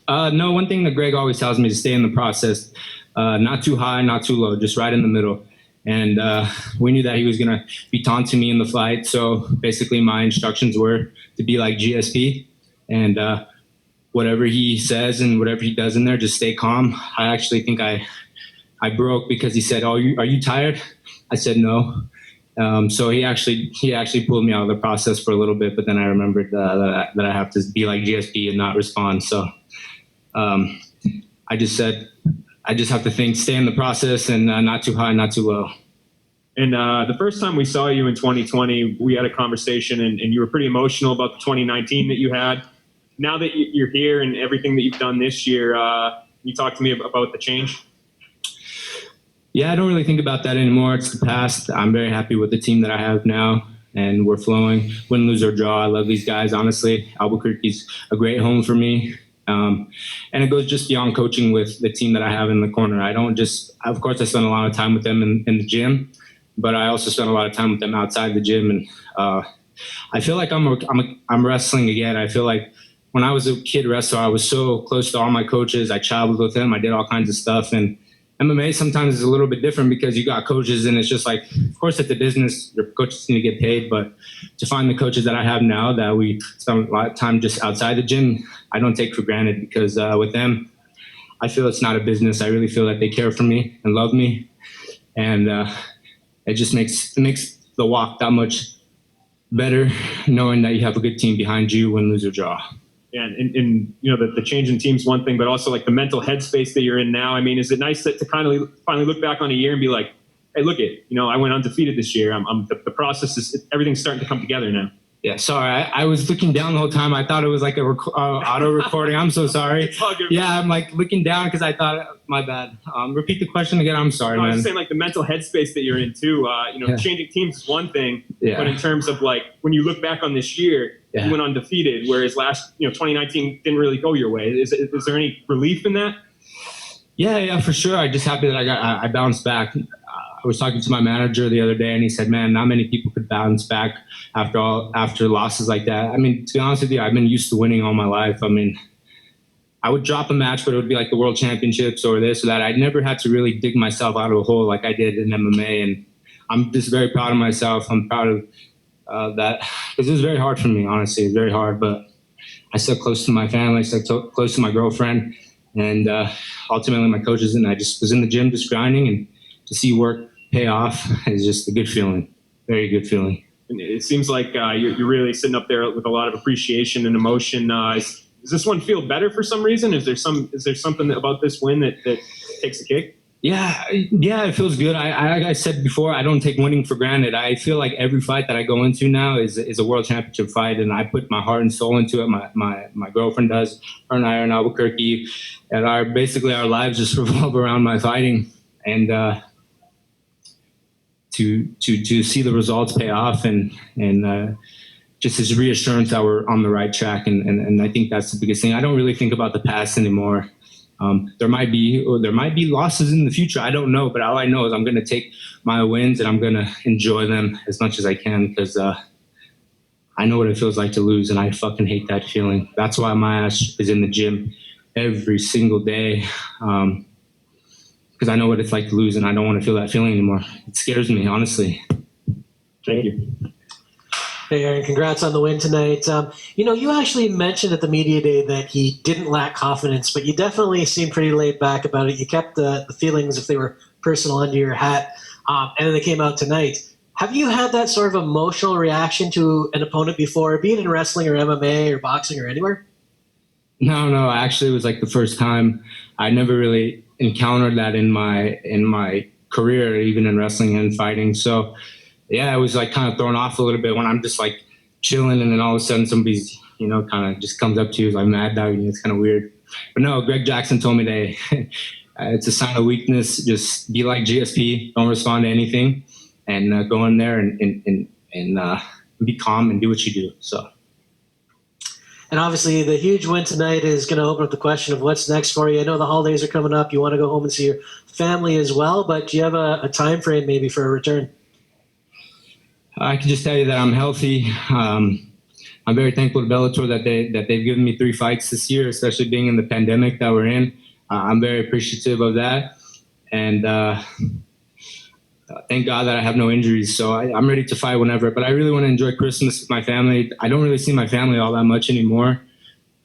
No, one thing that Greg always tells me is to stay in the process, not too high, not too low, just right in the middle. And we knew that he was going to be taunting me in the fight. So basically my instructions were to be like GSP and whatever he says and whatever he does in there, just stay calm. I actually think I broke because he said, "Oh, are you tired?" I said no. So he actually pulled me out of the process for a little bit, but then I remembered that I have to be like GSP and not respond. So I just said, I just have to stay in the process and not too high, not too low. And the first time we saw you in 2020, we had a conversation and you were pretty emotional about the 2019 that you had. Now that you're here and everything that you've done this year, you talk to me about the change? Yeah, I don't really think about that anymore. It's the past. I'm very happy with the team that I have now, and we're flowing. Win, lose, or draw. I love these guys, honestly. Albuquerque's a great home for me. And it goes just beyond coaching with the team that I have in the corner. I don't just, of course, I spend a lot of time with them in the gym, but I also spend a lot of time with them outside the gym. And I feel like I'm wrestling again. I feel like when I was a kid wrestler, I was so close to all my coaches. I traveled with them. I did all kinds of stuff. And MMA sometimes is a little bit different because you got coaches and it's just like, of course, at the business, your coaches need to get paid. But to find the coaches that I have now that we spend a lot of time just outside the gym, I don't take for granted because with them, I feel it's not a business. I really feel that they care for me and love me. And it just makes the walk that much better knowing that you have a good team behind you, win, lose, or draw. Yeah, and you know, the change in team's one thing, but also like the mental headspace that you're in now. I mean, is it nice to kind of finally look back on a year and be like, hey, look I went undefeated this year. The process is, everything's starting to come together now. Yeah, sorry. I was looking down the whole time. I thought it was like a auto recording. I'm so sorry. Yeah, I'm like looking down because I thought, my bad. Repeat the question again. I'm sorry, man. I was saying like the mental headspace that you're in too. Changing teams is one thing, but in terms of like when you look back on this year, you went undefeated, whereas 2019 didn't really go your way. Is there any relief in that? Yeah, for sure. I'm just happy that I bounced back. I was talking to my manager the other day, and he said, "Man, not many people could bounce back after losses like that." I mean, to be honest with you, I've been used to winning all my life. I mean, I would drop a match, but it would be like the World Championships or this or that. I never had to really dig myself out of a hole like I did in MMA, and I'm just very proud of myself. I'm proud of that because it was very hard for me. Honestly, it was very hard, but I stuck close to my family, stuck close to my girlfriend, and ultimately my coaches. And I just was in the gym, just grinding, and to see work pay off is just a good feeling, very good feeling. And it seems like you're really sitting up there with a lot of appreciation and emotion. Does this one feel better for some reason? Is there something about this win that takes the cake? Yeah, it feels good. Like I said before, I don't take winning for granted. I feel like every fight that I go into now is a world championship fight, and I put my heart and soul into it. My girlfriend does. Her and I are in Albuquerque, and basically our lives just revolve around my fighting. And to see the results pay off and just this reassurance that we're on the right track, and I think that's the biggest thing. I don't really think about the past anymore. There might be losses in the future. I don't know, but all I know is I'm going to take my wins and I'm going to enjoy them as much as I can because I know what it feels like to lose, and I fucking hate that feeling. That's why my ass is in the gym every single day. Because I know what it's like to lose, and I don't want to feel that feeling anymore. It scares me, honestly. Thank you. Hey, Aaron, congrats on the win tonight. You actually mentioned at the media day that he didn't lack confidence, but you definitely seemed pretty laid back about it. You kept the feelings, if they were personal, under your hat, and then they came out tonight. Have you had that sort of emotional reaction to an opponent before, be it in wrestling or MMA or boxing or anywhere? No. Actually, it was like the first time. I never really encountered that in my career, even in wrestling and fighting. So yeah, it was like kind of thrown off a little bit when I'm just like chilling and then all of a sudden somebody's kind of just comes up to you like mad dog. It's kind of weird. But no, Greg Jackson told me that it's a sign of weakness. Just be like GSP, don't respond to anything, and go in there and be calm and do what you do. So. And obviously, the huge win tonight is going to open up the question of what's next for you. I know the holidays are coming up. You want to go home and see your family as well, but do you have a time frame maybe for a return? I can just tell you that I'm healthy. I'm very thankful to Bellator that they've given me 3 fights this year, especially being in the pandemic that we're in. I'm very appreciative of that, and thank God that I have no injuries. So I'm ready to fight whenever. But I really want to enjoy Christmas with my family. I don't really see my family all that much anymore,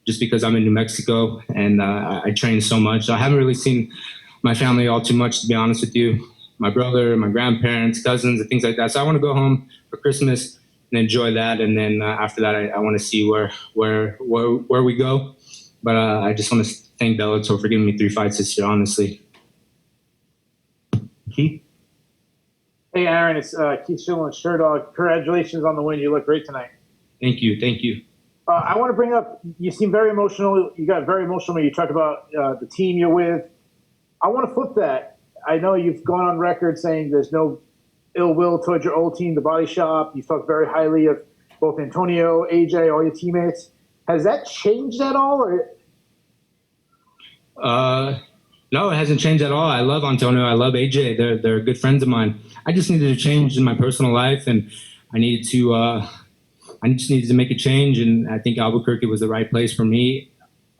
just because I'm in New Mexico and I train so much. So I haven't really seen my family all too much, to be honest with you. My brother, my grandparents, cousins, and things like that. So I want to go home for Christmas and enjoy that, and then after that, I want to see where we go. But I just want to thank Bellator for giving me 3 fights this year, honestly. Keith? Hey, Aaron, it's Keith Schillen, Sherdog. Congratulations on the win. You look great tonight. Thank you. I want to bring up, you seem very emotional. You got very emotional when you talked about the team you're with. I want to flip that. I know you've gone on record saying there's no ill will towards your old team, the Body Shop. You talked very highly of both Antonio, AJ, all your teammates. Has that changed at all? Or? No, it hasn't changed at all. I love Antonio. I love AJ. They're good friends of mine. I just needed a change in my personal life, and I just needed to make a change. And I think Albuquerque was the right place for me,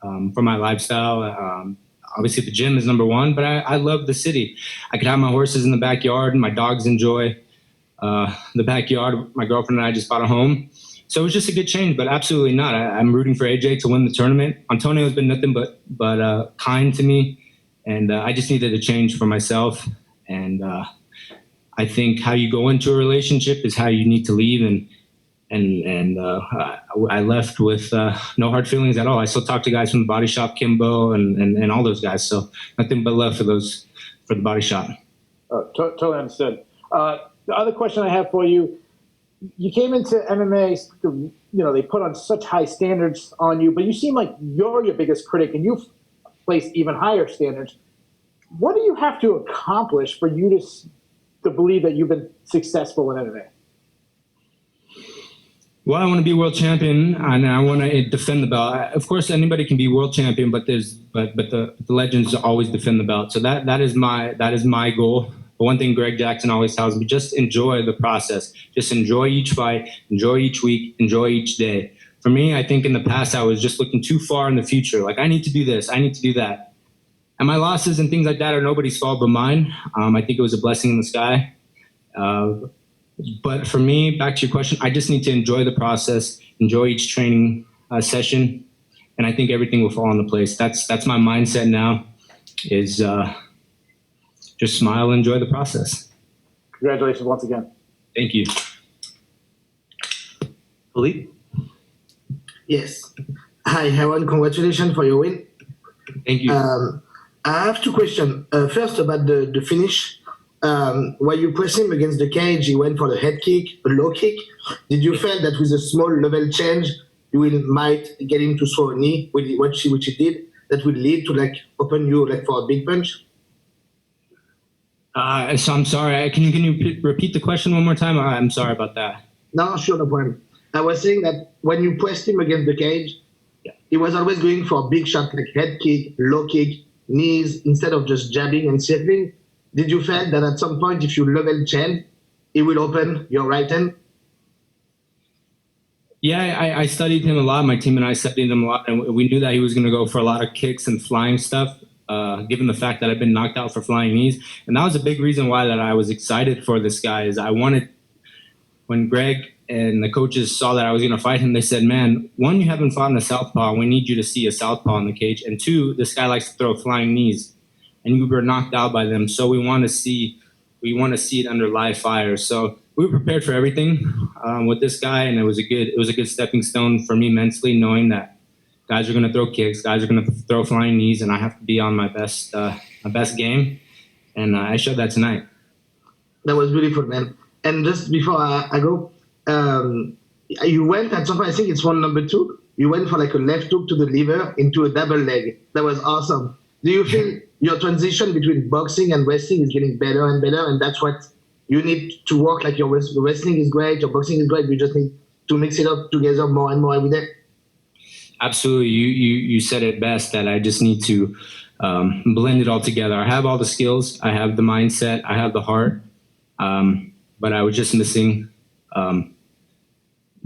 for my lifestyle. Obviously, the gym is number one, but I love the city. I could have my horses in the backyard, and my dogs enjoy the backyard. My girlfriend and I just bought a home. So it was just a good change, but absolutely not. I'm rooting for AJ to win the tournament. Antonio has been nothing but kind to me, and I just needed a change for myself. And I think how you go into a relationship is how you need to leave. And I left with no hard feelings at all. I still talk to guys from the Body Shop, Kimbo, and all those guys. So nothing but love for the Body Shop. Totally understood. The other question I have for you, you came into MMA, they put on such high standards on you, but you seem like you're your biggest critic and you've placed even higher standards. What do you have to accomplish for you to believe that you've been successful in MMA? Well, I want to be world champion, and I want to defend the belt. Of course, anybody can be world champion, but the legends always defend the belt. So that is my goal. But one thing Greg Jackson always tells me: just enjoy the process. Just enjoy each fight, enjoy each week, enjoy each day. For me, I think in the past I was just looking too far in the future. Like, I need to do this, I need to do that, and my losses and things like that are nobody's fault but mine. I think it was a blessing in the sky. But for me, back to your question, I just need to enjoy the process, enjoy each training session, and I think everything will fall into place. That's my mindset now, is just smile and enjoy the process. Congratulations once again. Thank you. Philippe? Yes. Hi, Aaron. Congratulations for your win. Thank you. I have 2 questions. First, about the finish. While you press him against the cage, he went for the head kick, a low kick. Did you feel that with a small level change, you might get him to throw a knee, which he did, that will lead to open you for a big punch? So I'm sorry. Can you repeat the question one more time? I'm sorry about that. No, sure, no problem. I was saying that when you pressed him against the cage, he was always going for a big shot, like head kick, low kick, knees, instead of just jabbing and circling. Did you feel that at some point, if you level change, it will open your right hand? Yeah, I studied him a lot. My team and I studied him a lot, and we knew that he was going to go for a lot of kicks and flying stuff, given the fact that I've been knocked out for flying knees. And that was a big reason why that I was excited for this guy. Is I wanted, when Greg and the coaches saw that I was going to fight him, they said, man, 1, you haven't fought in a southpaw. We need you to see a southpaw in the cage. And 2, this guy likes to throw flying knees. And we were knocked out by them. So we want to see it under live fire. So we were prepared for everything with this guy, and it was a good stepping stone for me mentally, knowing that guys are going to throw kicks, guys are going to throw flying knees, and I have to be on my best game. And I showed that tonight. That was beautiful, man. And just before I go, you went at some point, I think it's round number 2, you went for a left hook to the liver into a double leg. That was awesome. Do you feel your transition between boxing and wrestling is getting better and better, and that's what you need to work? Your wrestling is great, your boxing is great, you just need to mix it up together more and more every day? Absolutely. You said it best, that I just need to blend it all together. I have all the skills, I have the mindset, I have the heart, but I was just missing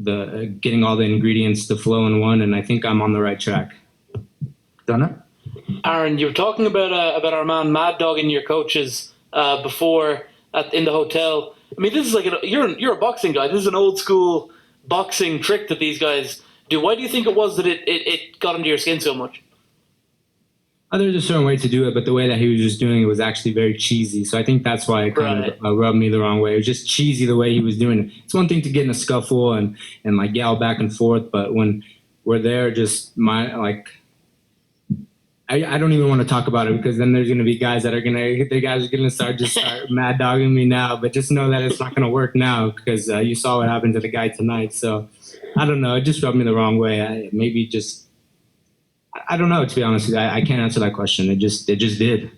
getting all the ingredients to flow in one, and I think I'm on the right track. Donna? Aaron, you were talking about our man Mad Dog and your coaches before in the hotel. I mean, this is like you're a boxing guy. This is an old school boxing trick that these guys do. Why do you think it was that it got under your skin so much? There's a certain way to do it, but the way that he was just doing it was actually very cheesy. So I think that's why it kind of rubbed me the wrong way. It was just cheesy the way he was doing it. It's one thing to get in a scuffle and like yell back and forth, but when we're there, I don't even want to talk about it, because then there's going to be guys that are going to start mad dogging me now. But just know that it's not going to work now, because you saw what happened to the guy tonight. So I don't know. It just rubbed me the wrong way. I don't know, to be honest with you. I can't answer that question. It just did.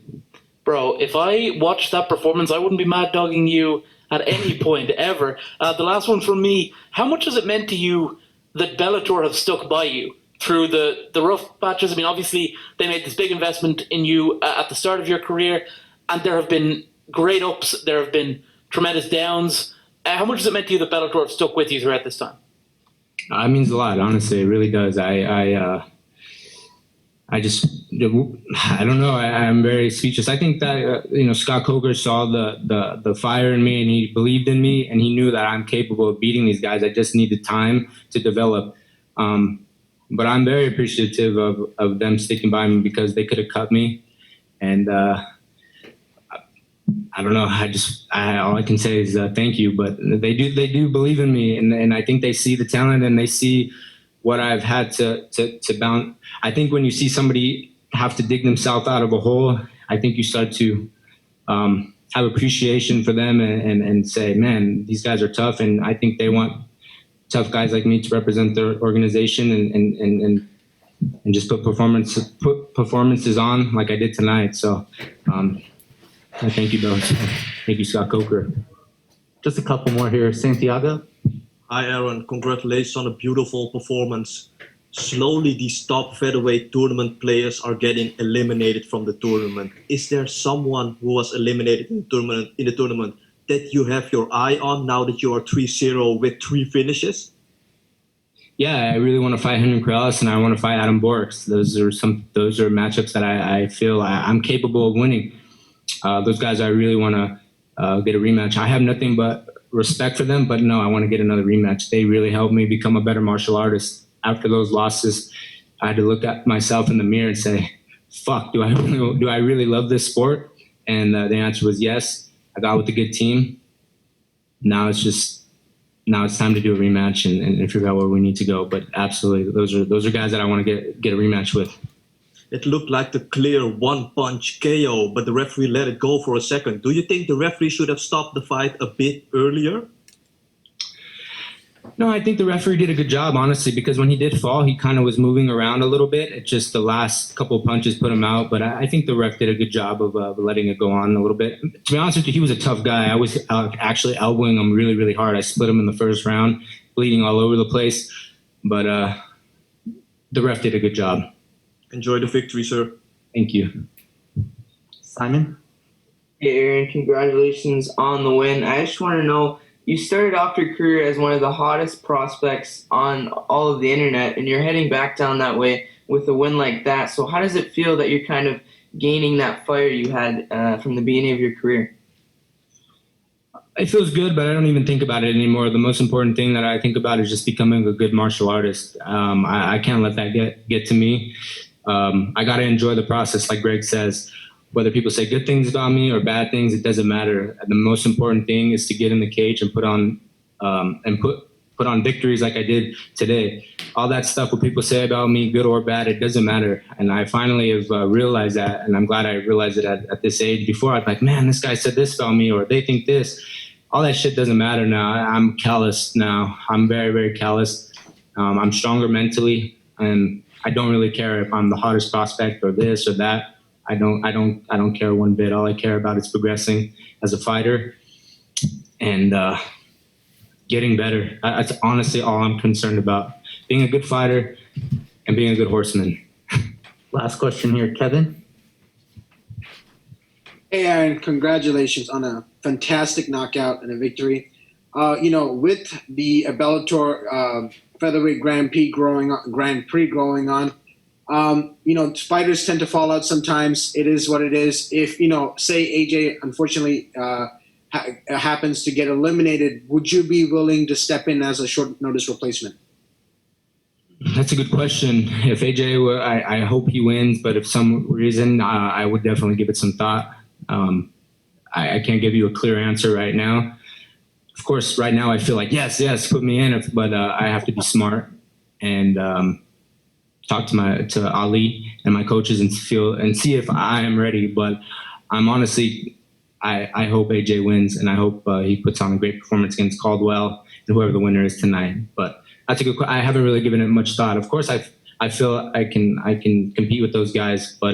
Bro, if I watched that performance, I wouldn't be mad dogging you at any point ever. The last one from me, how much has it meant to you that Bellator have stuck by you through the rough patches? I mean, obviously, they made this big investment in you at the start of your career, and there have been great ups, there have been tremendous downs. How much has it meant to you that Bellator have stuck with you throughout this time? It means a lot, honestly. It really does. I don't know. I'm very speechless. I think that Scott Coker saw the fire in me, and he believed in me, and he knew that I'm capable of beating these guys. I just needed time to develop. But I'm very appreciative of them sticking by me, because they could have cut me, and I don't know. All I can say is thank you. But they do believe in me, and I think they see the talent, and they see what I've had to bounce. I think when you see somebody have to dig themselves out of a hole, I think you start to have appreciation for them and say, man, these guys are tough. And I think they want tough guys like me to represent their organization and just put performances on like I did tonight. So thank you, both. Thank you, Scott Coker. Just a couple more here. Santiago? Hi, Aaron. Congratulations on a beautiful performance. Slowly, these top featherweight tournament players are getting eliminated from the tournament. Is there someone who was eliminated in the tournament that you have your eye on now that you are 3-0 with 3 finishes? Yeah, I really want to fight Henry Corrales, and I want to fight Adam Borks. Those are matchups that I feel I'm capable of winning. Those guys, I really want to get a rematch. I have nothing but respect for them, but no, I want to get another rematch. They really helped me become a better martial artist. After those losses, I had to look at myself in the mirror and say, fuck, do I really love this sport? And the answer was yes. I got with a good team. Now it's time to do a rematch and figure out where we need to go. But absolutely, those are guys that I want to get a rematch with. It looked like the clear one-punch KO, but the referee let it go for a second. Do you think the referee should have stopped the fight a bit earlier? No, I think the referee did a good job, honestly, because when he did fall, he kind of was moving around a little bit. It just the last couple of punches put him out. But I think the ref did a good job of letting it go on a little bit. To be honest with you, he was a tough guy. I was actually elbowing him really, really hard. I split him in the first round, bleeding all over the place. But the ref did a good job. Enjoy the victory, sir. Thank you. Simon? Hey, Aaron, congratulations on the win. I just want to know, you started off your career as one of the hottest prospects on all of the internet, and you're heading back down that way with a win like that. So how does it feel that you're kind of gaining that fire you had from the beginning of your career? It feels good, but I don't even think about it anymore. The most important thing that I think about is just becoming a good martial artist. I can't let that get to me. I got to enjoy the process, like Greg says. Whether people say good things about me or bad things, it doesn't matter. The most important thing is to get in the cage and put on victories like I did today. All that stuff, what people say about me, good or bad, it doesn't matter. And I finally have realized that, and I'm glad I realized it at this age. Before, I'd be like, man, this guy said this about me, or they think this. All that shit doesn't matter now. I'm callous now. I'm very, very callous. I'm stronger mentally, and I don't really care if I'm the hottest prospect or this or that. I don't care one bit. All I care about is progressing as a fighter and getting better. That's honestly all I'm concerned about. Being a good fighter and being a good horseman. Last question here, Kevin. Hey, Aaron, congratulations on a fantastic knockout and a victory. with the Bellator featherweight Grand Prix growing on, fighters tend to fall out sometimes. It is what it is. If say AJ unfortunately happens to get eliminated, would you be willing to step in as a short notice replacement? That's a good question. If AJ, I hope he wins, but if some reason, I would definitely give it some thought. I can't give you a clear answer right now. Of course, right now I feel like yes, put me in, but I have to be smart and talk to Ali and my coaches and see if I am ready. But I'm honestly, I hope AJ wins, and I hope he puts on a great performance against Caldwell and whoever the winner is tonight. But that's a good. I haven't really given it much thought. Of course, I feel I can compete with those guys, but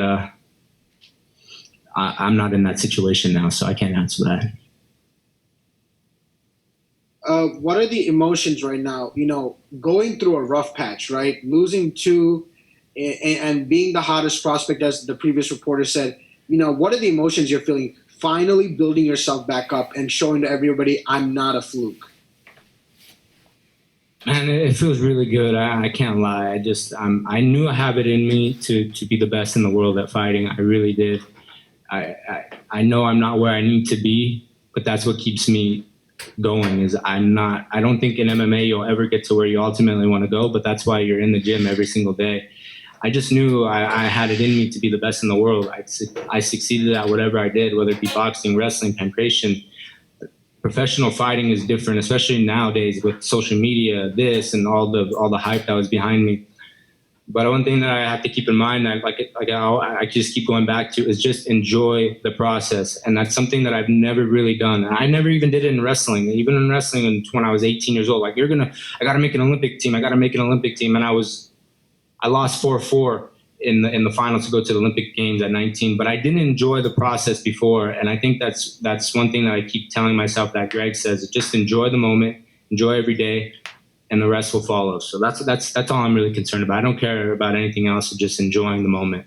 I'm not in that situation now, so I can't answer that. What are the emotions right now? Going through a rough patch, right? Losing two and being the hottest prospect, as the previous reporter said. What are the emotions you're feeling? Finally building yourself back up and showing to everybody, I'm not a fluke. Man, it feels really good. I can't lie. I knew I have it in me to be the best in the world at fighting. I really did. I know I'm not where I need to be, but that's what keeps me going. I don't think in MMA you'll ever get to where you ultimately want to go, but that's why you're in the gym every single day. I just knew I had it in me to be the best in the world. I succeeded at whatever I did, whether it be boxing, wrestling, pancration. Professional fighting is different, especially nowadays with social media, this and all the hype that was behind me. But one thing that I have to keep in mind that I just keep going back to is just enjoy the process. And that's something that I've never really done. And I never even did it in wrestling. Even in wrestling when I was 18 years old, I got to make an Olympic team. And I lost 4-4 in the finals to go to the Olympic Games at 19. But I didn't enjoy the process before. And I think that's one thing that I keep telling myself that Greg says, just enjoy the moment, enjoy every day, and the rest will follow. So that's all I'm really concerned about. I don't care about anything else, just enjoying the moment.